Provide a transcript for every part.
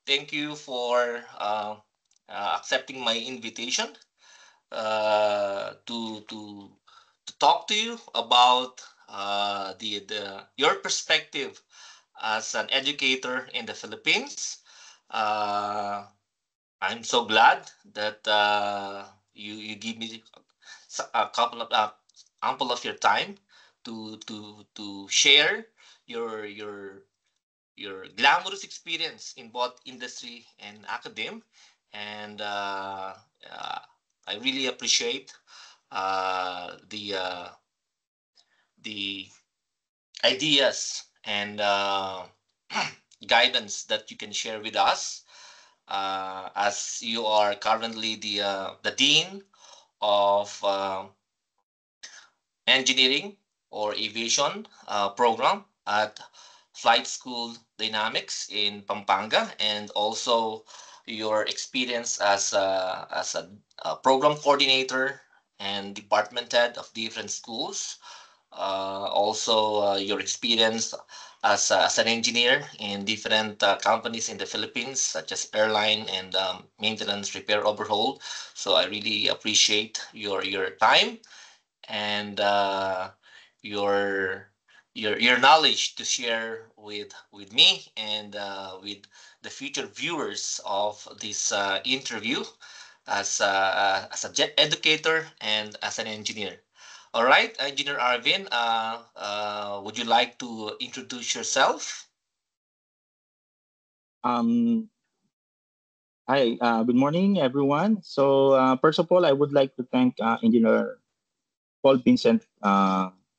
Thank you for accepting my invitation to talk to you about the your perspective as an educator in the Philippines. Uh, I'm so glad that you give me a couple of ample of your time to share your your your glamorous experience in both industry and academe, and uh, I really appreciate uh, the uh, the ideas and guidance that you can share with us, as you are currently the dean of engineering or aviation program at Flight School Dynamics in Pampanga, and also your experience as a program coordinator and department head of different schools. Also, your experience as an engineer in different companies in the Philippines, such as airline and maintenance, repair, overhaul. So I really appreciate your time and your your knowledge to share with me and with the future viewers of this interview as a jet educator and as an engineer. All right, Engineer Arvin, would you like to introduce yourself? Um, Hi, good morning, everyone. So, first of all, I would like to thank Engineer Paul Vincent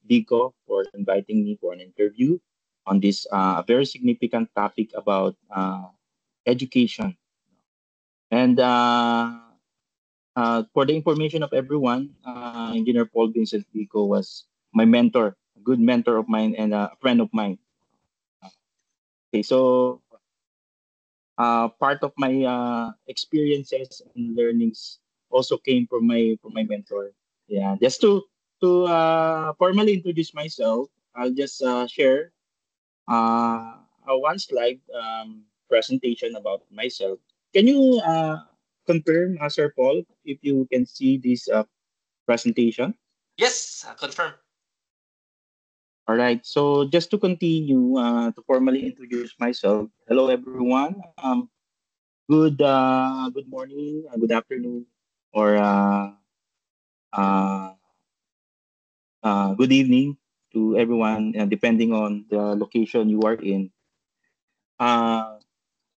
Dico for inviting me for an interview on this very significant topic about education. And for the information of everyone, Engineer Paul Vincent Dico was my mentor, a good mentor of mine and a friend of mine. Okay, so part of my experiences and learnings also came from my mentor. Yeah, just to formally introduce myself, I'll just share one slide presentation about myself. Can you confirm, Sir Paul, if you can see this presentation? Yes, confirm. All right. So just to continue, to formally introduce myself. Hello, everyone. Good morning, good afternoon, or uh, good evening to everyone, depending on the location you are in. Uh,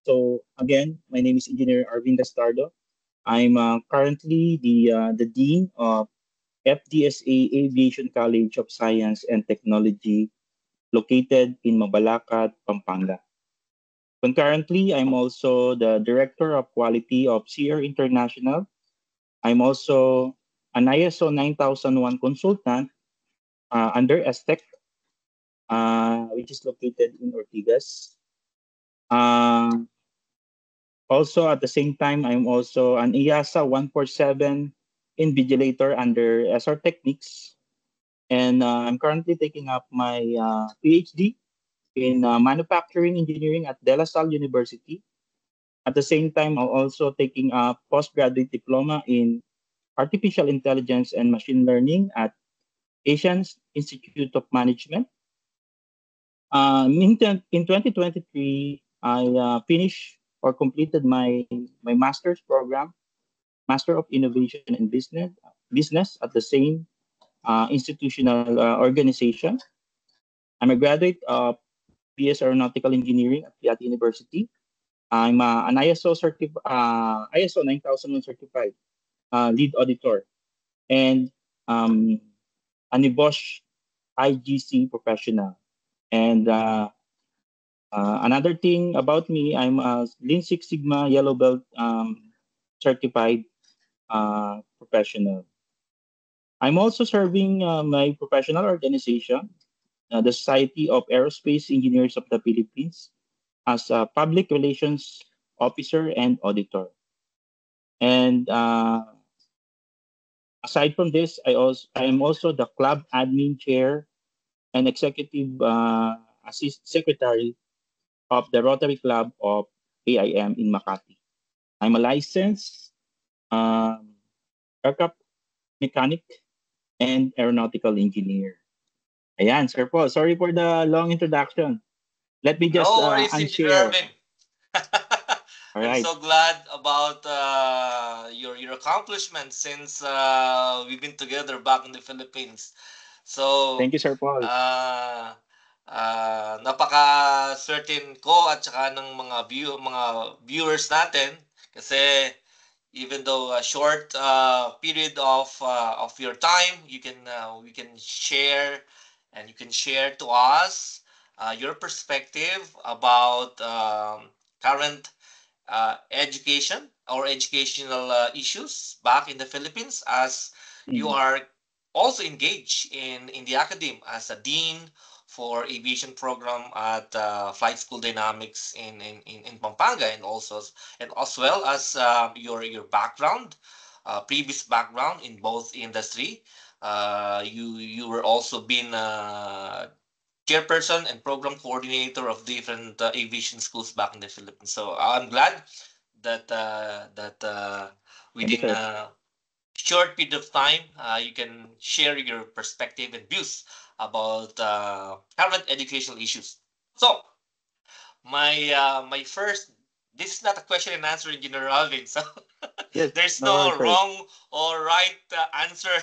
so again, my name is Engineer Arvin Gastardo. I'm currently the dean of FDSA Aviation College of Science and Technology, located in Mabalacat, Pampanga. Concurrently, I'm also the director of quality of CR International. I'm also an ISO 9001 consultant under Aztec, which is located in Ortigas. Uh, Also, at the same time, I'm also an IASA 147 invigilator under SR Techniques. And I'm currently taking up my PhD in manufacturing engineering at De La Salle University. At the same time, I'm also taking up postgraduate diploma in artificial intelligence and machine learning at Asian Institute of Management. In 2023, I finished or completed my master's program, Master of Innovation and Business at the same institutional organization. I'm a graduate of BS Aeronautical Engineering at Piat University. I'm an ISO 9001 certified lead auditor and um, a Bosch IGC professional. And another thing about me, I'm a Lean Six Sigma Yellow Belt certified professional. I'm also serving my professional organization, the Society of Aerospace Engineers of the Philippines, as a public relations officer and auditor. And aside from this, I am also the club admin chair and executive assist secretary of the Rotary Club of AIM in Makati. I'm a licensed aircraft mechanic and aeronautical engineer. Ayan, Sir Paul. Sorry for the long introduction. Let me just No worries, Engineer unshare. Arvin. All I'm right. so glad about your accomplishments since we've been together back in the Philippines. So, Thank you, Sir Paul. napaka-certain ko at saka ng mga viewers natin kasi even though a short period of your time, we can share and you can share to us your perspective about current education or educational issues back in the Philippines as you Mhm. are also engaged in the academe as a dean for aviation program at Flight School Dynamics in Pampanga and as well as your background, previous background in both industry. You were also been chairperson and program coordinator of different aviation schools back in the Philippines. So I'm glad that Thank you, within sir. a short period of time you can share your perspective and views about current educational issues. So my first, this is not a question and answer, Engineer Alvin. So Yes, there's no no worries, sir. wrong or right answer.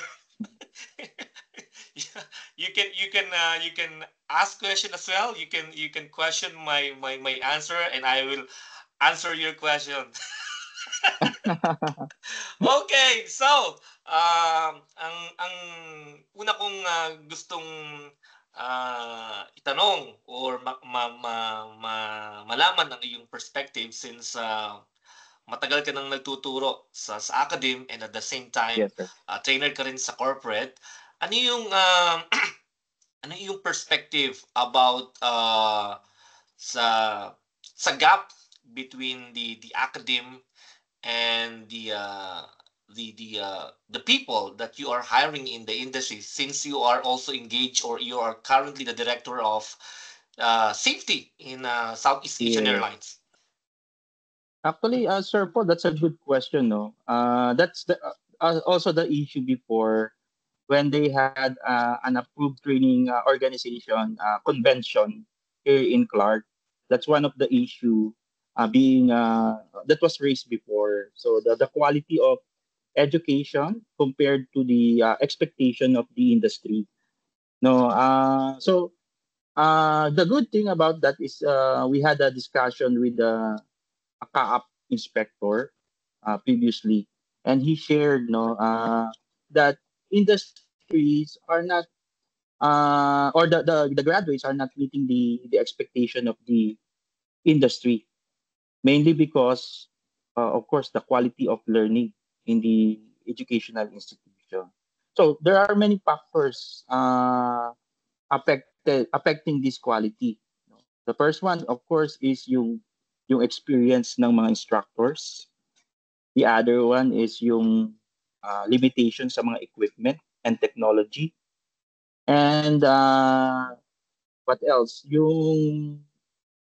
You can ask question as well. You can question my answer and I will answer your question. Okay, so ang una kong gustong itanong or malaman ang iyong perspective since matagal ka nang nagtuturo sa academe and at the same time Yes, sir. trainer ka rin sa corporate. Ano yung ano yung perspective about sa sa gap between the academe and the people that you are hiring in the industry since you are also engaged or you are currently the director of safety in Southeast Asian Yes. Airlines. Actually, Sir Paul, that's a good question, no? That's also the issue before when they had an approved training organization convention here in Clark. That's one of the issue being that was raised before. So the quality of education compared to the expectation of the industry. No, the good thing about that is we had a discussion with a CAAP inspector previously, and he shared no that industries are not or the graduates are not meeting the expectation of the industry, mainly because of course the quality of learning in the educational institution. So there are many factors affecting this quality. The first one, of course, is yung experience ng mga instructors. The other one is yung limitation sa mga equipment and technology. And what else? Yung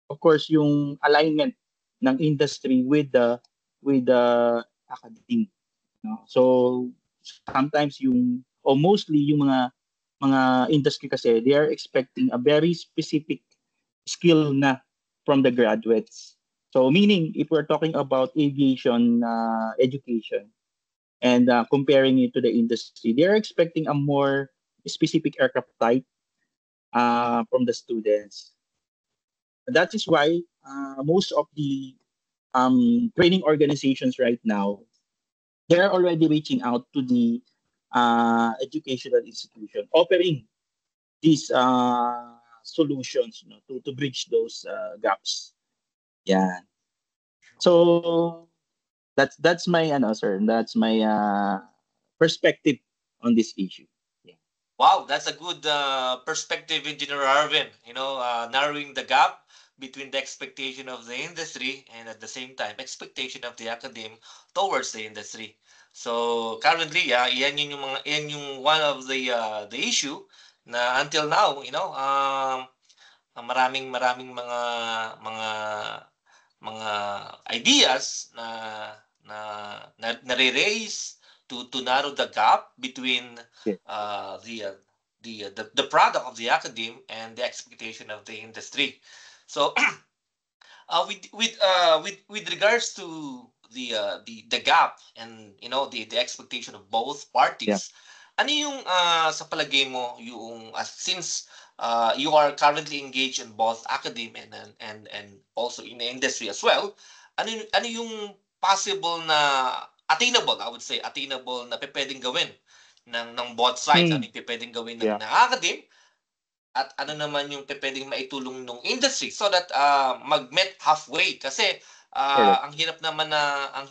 of course yung alignment ng industry with the academy. No? So sometimes yung or mostly yung mga industry kasi they are expecting a very specific skill na from the graduates. So meaning if we're talking about aviation education and comparing it to the industry, they're expecting a more specific aircraft type from the students. That is why most of the training organizations right now, they're already reaching out to the educational institution, offering these solutions, to bridge those gaps. Yeah. So that's my sir. That's my perspective on this issue. Yeah. Wow, that's a good perspective, Engineer Arvin. Narrowing the gap between the expectation of the industry and at the same time expectation of the academe towards the industry. So currently, yan yung one of the issue na until now, maraming mga mga ideas na raise to narrow the gap between Yeah. uh, the, uh, the product of the academe and the expectation of the industry. So with regards to the gap and the expectation of both Yeah. parties, ano yung sa palagay mo yung since you are currently engaged in both academe and also in the industry as well, ano yung possible na attainable, I would say attainable na pwedeng gawin ng both sides, ano Hmm. yung pwedeng gawin Yeah. ng academe at ano naman yung pwedeng maitulong ng industry so that mag-met halfway kasi Correct. ang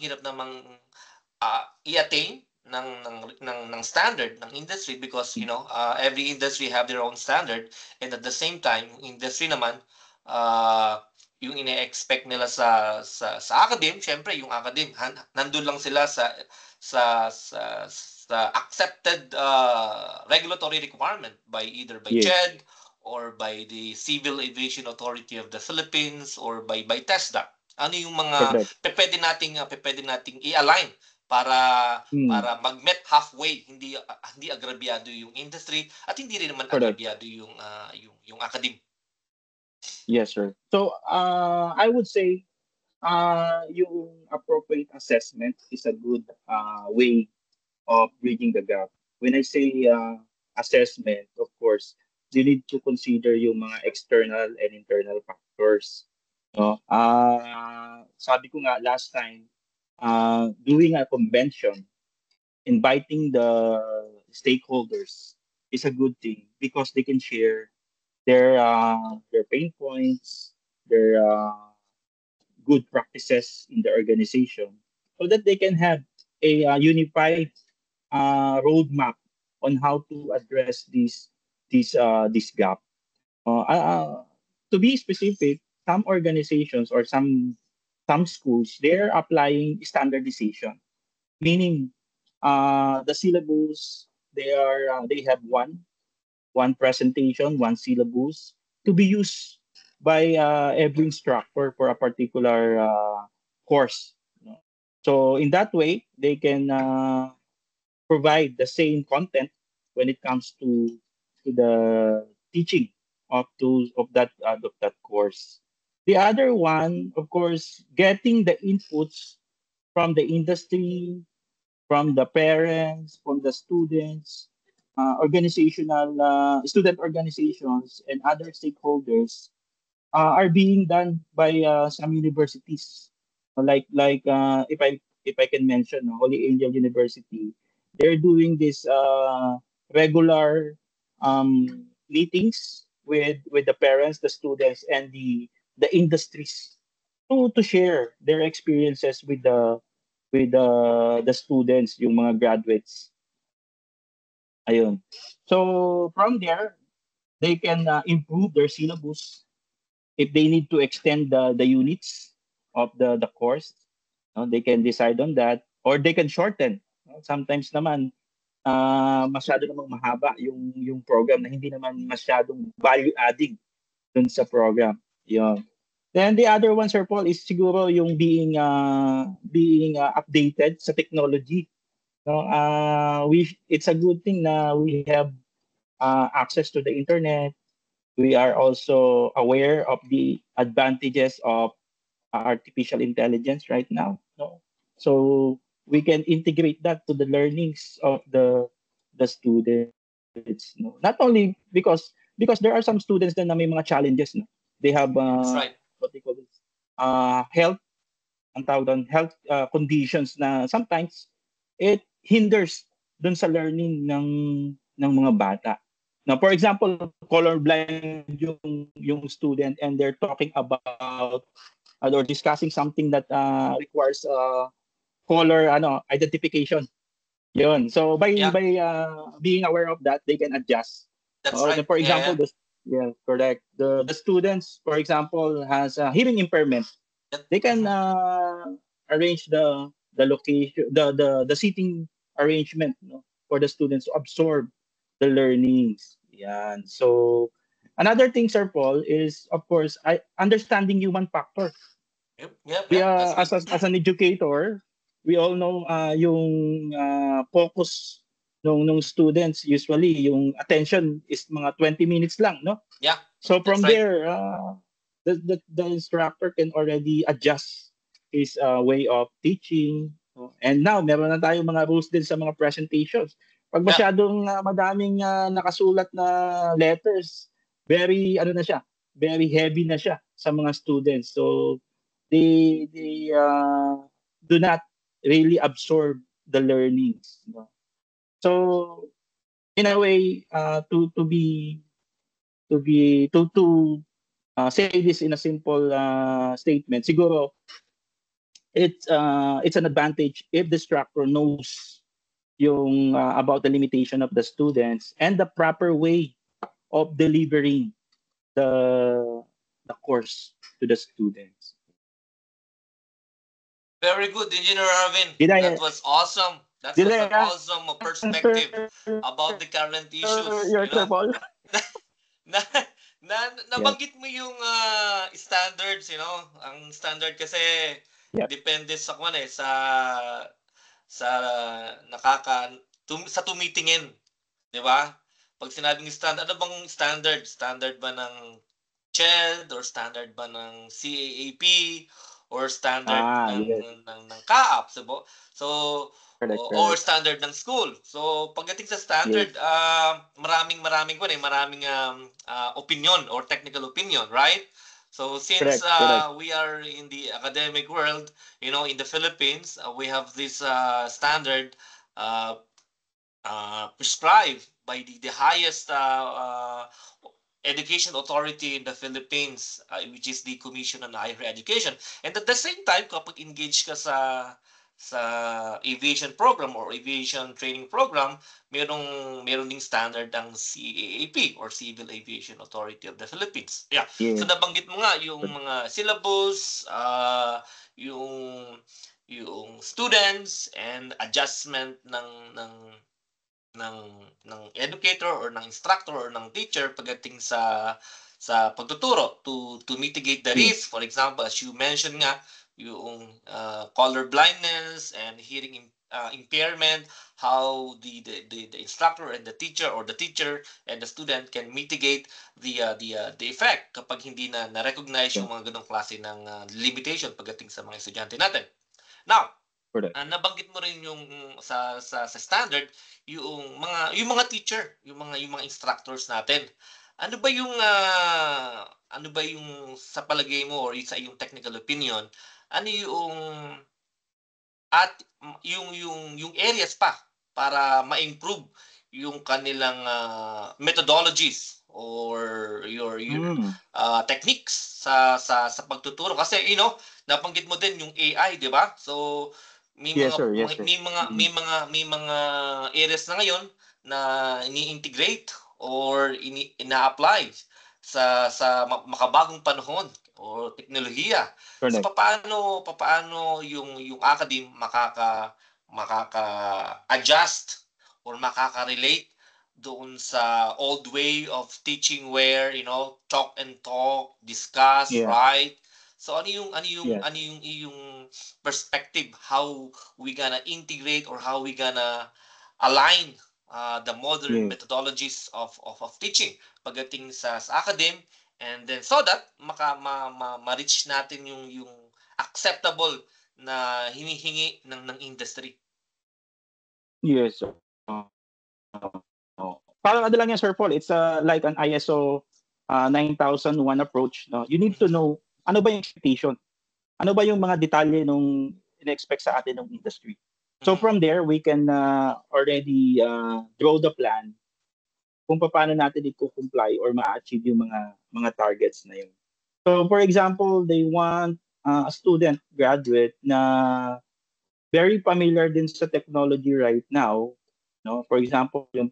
hirap namang i-attain ng standard ng industry because Hmm. every industry have their own standard and at the same time yung industry naman uh, yung ine-expect nila sa academe, syempre yung academe nandun lang sila sa accepted regulatory requirement by either by Yes. CHED or by the Civil Aviation Authority of the Philippines or by TESDA. Ano yung mga Correct. pwede nating i-align para Hmm. mag-met halfway, hindi agrabyado yung industry at hindi rin naman Correct. agrabyado yung academe. Yes, sir. So, I would say, yung appropriate assessment is a good way of bridging the gap. When I say assessment, of course, you need to consider yung mga external and internal factors. No? Sabi ko nga last time, doing a convention, inviting the stakeholders is a good thing because they can share their pain points, their good practices in the organization, so that they can have a unified roadmap on how to address this gap. To be specific, some organizations or some schools they're applying standardization, meaning the syllabus they have one presentation, one syllabus to be used by every instructor for a particular course. No? So in that way, they can provide the same content when it comes to the teaching of that course. The other one, of course, getting the inputs from the industry, from the parents, from the students, organizational student organizations, and other stakeholders are being done by some universities. Like if I can mention Holy Angel University, they're doing this regular meetings with the parents, the students, and the industries to share their experiences with the students, yung mga graduates. Ayun. So from there, they can improve their syllabus if they need to extend the units of the course. They can decide on that or they can shorten. Sometimes naman masyado namang mahaba yung program na hindi naman masyadong value adding dun sa program. Yun. Then the other one, Sir Paul, is siguro yung being updated sa technology. No, it's a good thing na we have access to the internet. We are also aware of the advantages of artificial intelligence right now. No? So we can integrate that to the learnings of the students. No? Not only because there are some students na may mga challenges. No? They have That's right. what they call this health ang tawag doon, health conditions na sometimes it hinders dun sa learning ng mga bata. Now, for example, colorblind yung student and they're talking about or discussing something that requires color identification. Yun. So Yeah, by being aware of that, they can adjust. that's right. For Yeah, example, yeah. yeah, correct. The students, for example, has a hearing impairment. That, They can mhm. arrange the location, the seating arrangement, for the students to absorb the learnings. Yan. So another thing, Sir Paul, is of course I understanding human factor. We That's good. as an educator, we all know yung focus nung students usually yung attention is mga 20 minutes lang, no? Yeah, So that's from right. there, the instructor can already adjust his way of teaching. No? And now, meron na tayong mga rules din sa mga presentations. Pag Yeah, masyadong madaming nakasulat na letters, very ano na siya, very heavy na siya sa mga students. So they do not really absorb the learnings. No? So in a way, to say this in a simple statement, siguro it's an advantage if the instructor knows yung about the limitation of the students and the proper way of delivering the the course to the students. very good, Engineer Arvin. Did That I was awesome. That did was an I awesome perspective answer about the current issues. your Paul? na, na Yes. nabanggit mo yung standards, ang standard kasi Yep. depende sa sa sa tumitingin, 'di ba? Pag sinabing standard, ano bang standard? Standard ba ng CHED or standard ba ng CAAP or standard Yes. ng CAAP, so Correct, or correct. standard ng school. So pagdating sa Yes. standard, maraming opinion or technical opinion, right? So since Correct, correct. we are in the academic world, in the Philippines, we have this standard uh, prescribed by the highest education authority in the Philippines, which is the Commission on Higher Education. And at the same time, kapag engage ka sa aviation program or aviation training program, meron ding standard ang CAAP or Civil Aviation Authority of the Philippines. Yeah. Yes. So nabanggit mo nga yung mga syllabus, yung students and adjustment ng educator or ng instructor or ng teacher pagdating sa pagtuturo to mitigate the risk. For example, as you mentioned nga, yung color blindness and hearing impairment, how the instructor and the teacher or the teacher and the student can mitigate the effect kapag hindi na recognize yung mga ganong klase ng limitation pagdating sa mga estudyante natin. Now, nabanggit mo rin yung sa standard yung mga teacher, yung mga instructors natin. Ano ba yung sa palagay mo or sa iyong technical opinion, ano yung at yung areas pa para ma-improve yung kanilang methodologies or your techniques sa pagtuturo kasi nabanggit mo din yung AI, 'di ba? So may Yes, mga sir. Yes, sir. may mga areas na ngayon na ini-integrate or ina-apply sa makabagong panahon o teknolohiya. So Correct. papaano yung academe makaka-adjust or makaka-relate doon sa old way of teaching where talk and talk, discuss, right? So ano yung iyong perspective, how we gonna integrate or how we gonna align the modern methodologies of teaching pagdating sa academe, and then so that ma-reach natin yung acceptable na hinihingi ng industry. Yes. Parang ano lang yan, Sir Paul, it's like an ISO 9001 approach. No? You need to know ano ba yung expectation. Ano ba yung mga detalye nung in-expect sa atin ng industry. So from there, we can already draw the plan kung paano natin i-comply or ma-achieve yung mga targets na yun. So for example, they want a student graduate na very familiar din sa technology right now, no? For example, yung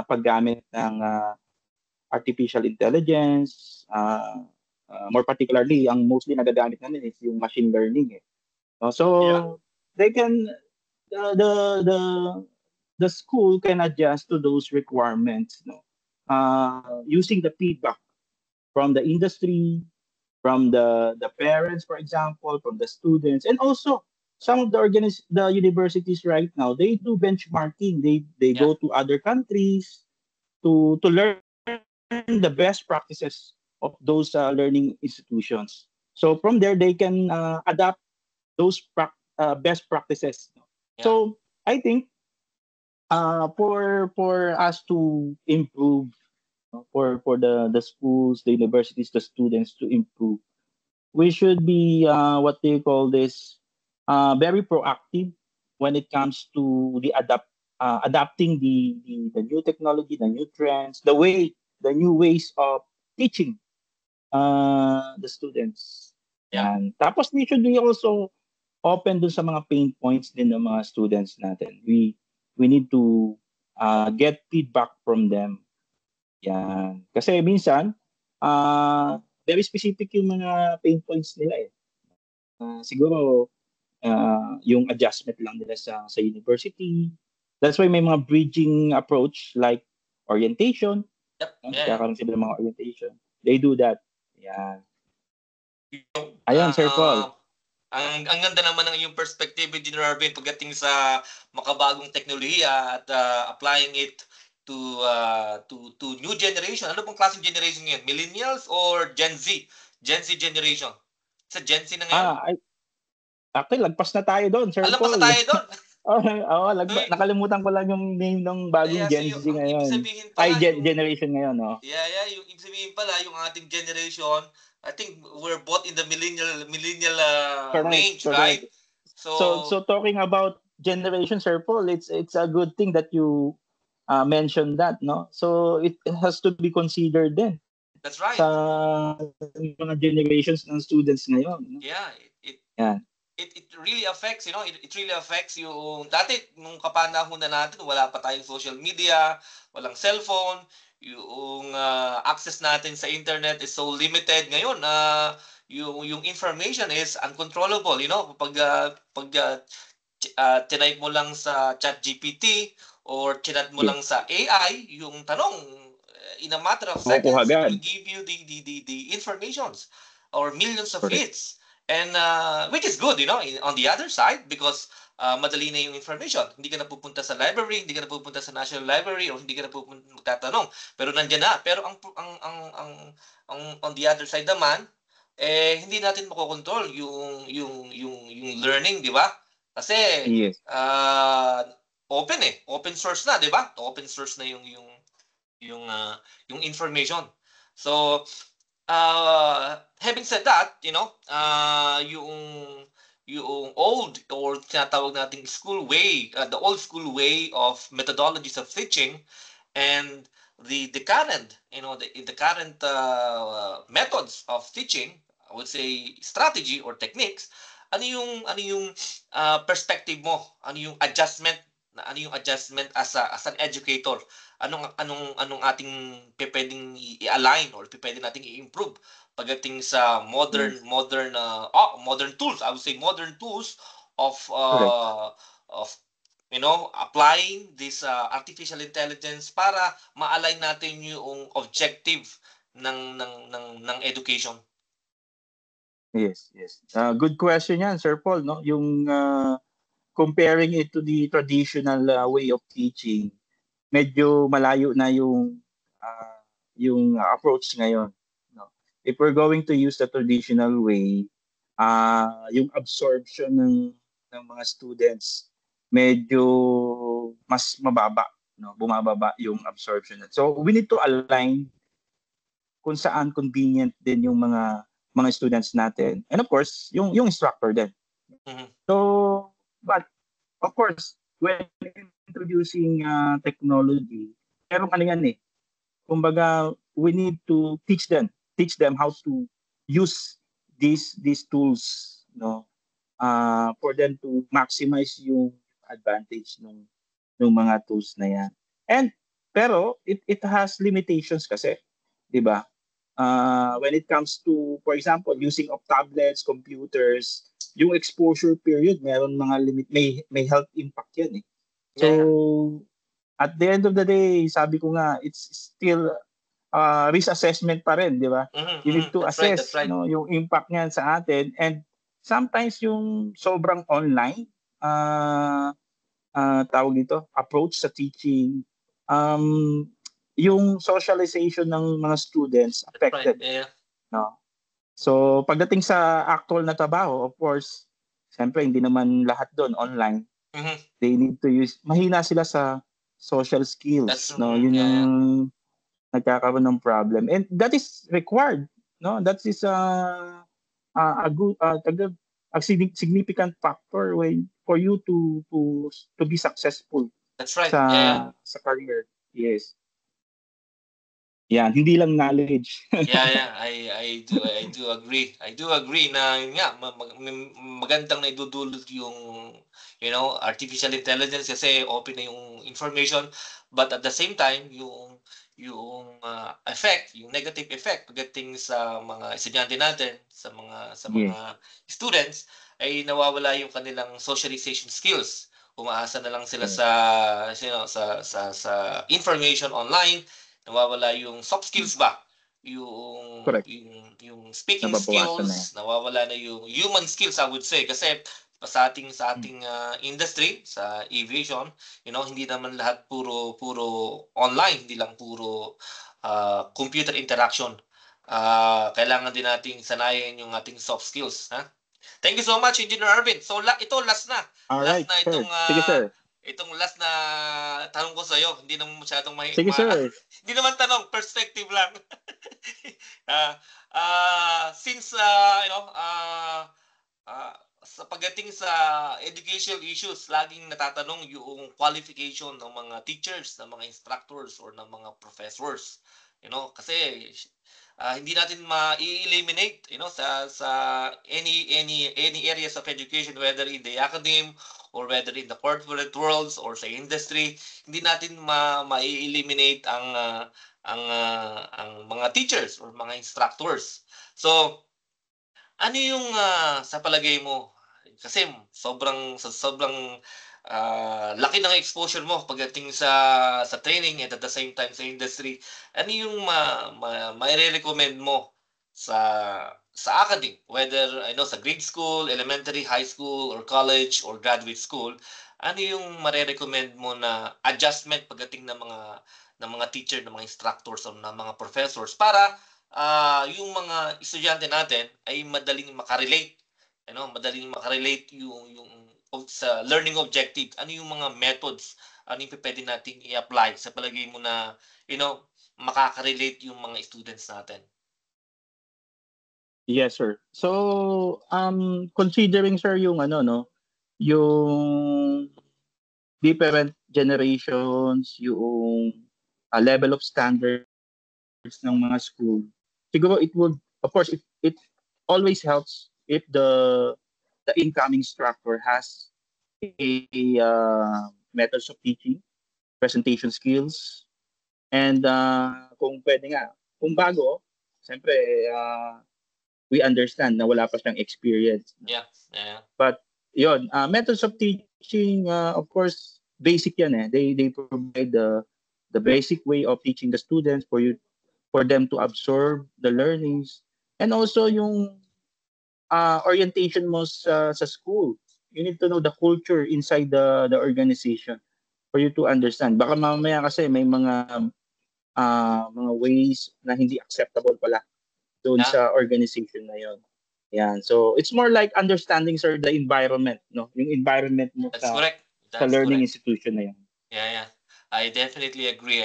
paggamit ng artificial intelligence, more particularly ang mostly nagagamit natin is yung machine learning. No? So they can the school can adjust to those requirements, no? Using the feedback from the industry, from the parents, for example, from the students, and also some of the universities right now, they do benchmarking. They Yeah. go to other countries to learn the best practices of those learning institutions. So from there, they can adapt those best practices. Yeah. So I think for us to improve, for the schools, the universities, the students to improve, we should be what do you call this? Very proactive when it comes to adapting the new technology, the new trends, the new ways of teaching the students. Yeah. Yan. Tapos we should be also open dun sa mga pain points din ng mga students natin. We need to get feedback from them. Yan. Kasi minsan, very specific yung mga pain points nila eh. Siguro, yung adjustment lang nila sa university. That's why may mga bridging approach like orientation. Yep. Yeah. Nagkakaroon sila ng mga orientation. They do that. Yan. Yung, Ayun, Sir Paul. ang ganda naman ng yung perspective, Engineer Arvin, pagdating sa makabagong teknolohiya at applying it to new generation. Ano pong klaseng generation ngayon? Millennials or Gen Z? Gen Z generation. Sa Gen Z na ngayon? Actually, lagpas na tayo doon, Sir Alam pa Paul. sa tayo doon. Nakalimutan ko lang yung name ng bagong Gen Z ngayon. Generation ngayon, no? Yeah, yung ibig sabihin pala, yung ating generation, I think we're both in the millennial range, correct. Right? So talking about generation, Sir Paul, it's a good thing that you mentioned that, no? So it has to be considered then. That's right. Sa mga generations ng students ngayon. No? Yeah, yeah. It really affects, it really affects yung dati nung kapanahon na natin, wala pa tayong social media, walang cellphone, yung access natin sa internet is so limited ngayon. Yung information is uncontrollable, pag type mo lang sa ChatGPT or chinat mo lang sa AI, yung tanong in a matter of seconds will give you the informations or millions of hits. And which is good, on the other side, because madali na yung information. Hindi ka na pupunta sa library, hindi ka na pupunta sa National Library, or hindi ka na pupunta magtatanong. Pero nandiyan na. Pero ang on the other side naman, hindi natin makokontrol yung learning, di ba? Kasi open source na, di ba? Open source na yung information. So having said that, yung old or tinatawag nating school way, the old school way of methodologies of teaching and the current, the current methods of teaching, I would say strategy or techniques, ano yung perspective mo? Ano yung adjustment as an educator? Anong ating pwedeng i-align or pwedeng nating i-improve pagdating sa modern tools. I would say modern tools of applying this artificial intelligence para ma-align natin yung objective ng education. Yes. Good question yan, Sir Paul, no? Yung comparing it to the traditional way of teaching, medyo malayo na yung approach ngayon, no? If we're going to use the traditional way, yung absorption ng mga students medyo mas mababa, no? Bumababa yung absorption. So we need to align kung saan convenient din yung mga students natin, and of course yung instructor din. Mm-hmm. So but of course when introducing technology, meron ka yan eh. Kumbaga, we need to teach them how to use these tools, no, for them to maximize yung advantage ng mga tools na yan. Pero it has limitations kasi, di ba? When it comes to, for example, using of tablets, computers, yung exposure period, meron mga limit, may health impact yan eh. So, at the end of the day, sabi ko nga, it's still risk assessment pa rin, di ba? You need to That's right, that's assess right. no, yung impact niyan sa atin. And sometimes yung sobrang online, tawag dito, approach sa teaching, yung socialization ng mga students That's right, affected. yeah. No? So pagdating sa actual na trabaho, of course, siyempre hindi naman lahat doon online. They need to use, mahina sila sa social skills. No? Yun yung nagkakaroon ng problem. And that is required. No? That is a good, a significant factor when for you to be successful. That's right. Sa career. Yes. Yan, hindi lang knowledge. I do agree. I do agree na yun nga magandang naidudulot yung artificial intelligence kasi open na yung information, but at the same time yung effect, yung negative effect pagdating sa mga estudyante natin, sa mga students ay nawawala yung kanilang socialization skills. Umaasa na lang sila sa information online. Nawawala yung soft skills ba? Yung speaking skills, nawawala na yung human skills, I would say, kasi sa ating industry, sa aviation, hindi naman lahat puro online, hindi lang puro computer interaction. Kailangan din nating sanayin yung ating soft skills, ha? Thank you so much, Engineer Arvin. So ito last na. Alright, last na itong Sige, sir. Itong last na tanong ko sa iyo, hindi naman masyadong Sige, sir. hindi naman tanong, perspective lang. Since sa pagdating sa educational issues, laging natatanong yung qualification ng mga teachers, ng mga instructors, or ng mga professors. Kasi hindi natin ma-eliminate sa any areas of education, whether in the academe or whether in the corporate worlds or sa industry, hindi natin ma-eliminate ang mga teachers or mga instructors. So ano yung sa palagay mo, kasi sobrang laki ng exposure mo pagdating sa training and at the same time sa industry, ano yung mai-recommend mo sa academe, whether sa grade school, elementary, high school, or college, or graduate school, ano yung mare-recommend mo na adjustment pagdating ng mga teacher, ng mga instructors, o ng mga professors para yung mga estudyante natin ay madaling makarelate, madaling makarelate yung sa learning objective. Ano yung mga methods, ano yung pwede nating i-apply sa palagay mo na makaka-relate yung mga students natin? Yes, sir. So, considering, sir, yung yung different generations, yung level of standards ng mga school, siguro it would, of course, it always helps if the incoming instructor has a methods of teaching, presentation skills, and kung pwede nga, kung bago, siyempre, we understand na wala pa siyang experience. Yeah. But yun, methods of teaching, of course, basic yan eh. They provide the basic way of teaching the students for them to absorb the learnings, and also yung orientation mo sa school. You need to know the culture inside the organization for you to understand. Baka mamaya kasi may mga ways na hindi acceptable pala doon sa organization na yon. Yan. So it's more like understanding, sir, the environment, no? Yung environment mo sa learning institution na yan. Yeah. I definitely agree.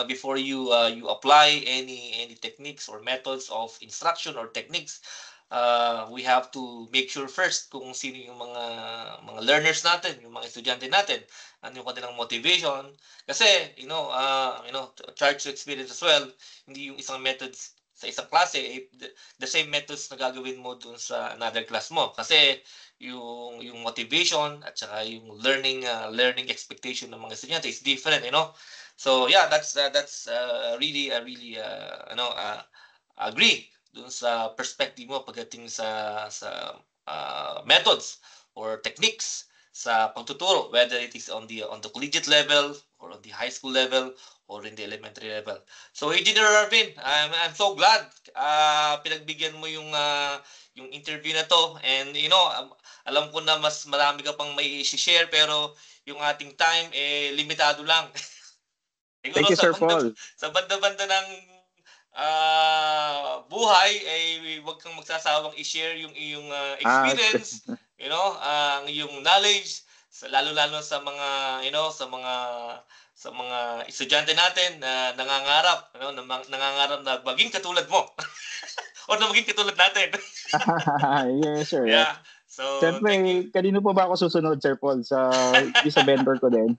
Before you apply any techniques or methods of instruction or techniques, we have to make sure first kung sino yung mga learners natin, yung mga estudyante natin, ano yung kanilang motivation. Kasi, charge to experience as well, hindi yung isang methods sa isang klase, the same methods na gagawin mo dun sa another class mo. Kasi, yung motivation at saka yung learning expectation ng mga estudyante is different, So, yeah, that's really agree dun sa perspective mo pagdating sa methods or techniques sa pagtuturo, whether it is on the collegiate level or on the high school level or in the elementary level. So Engineer Arvin, I'm so glad pinagbigyan mo yung interview na to, and alam ko na mas marami ka pang may i-share, pero yung ating time limitado lang. Thank Siguro you, Sir Paul. sa banda-banda ng buhay ay wag kang magsasawang i-share yung iyong experience, ang iyong knowledge, lalo-lalo sa mga sa mga estudyante natin na nangangarap, nangangarap na maging katulad mo. O na maging katulad natin. Yes, sir. Yeah. So, Siyempre, thank you. kanino po ba ako susunod, Sir Paul? Sa vendor ko din.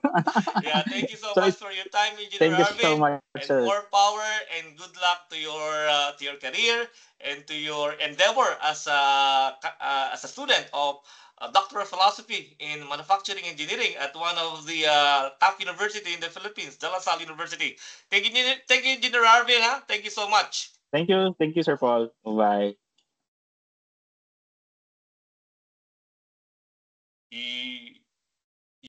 Yeah, thank you so much for your time, Engineer Thank you so Arvin. much, And sir. more power and good luck to your career and to your endeavor as a student of Doctor of Philosophy in Manufacturing Engineering at one of the top university in the Philippines, De La Salle University. Thank you, Engineer Arvin. Thank you so much. Thank you, Sir Paul. Bye.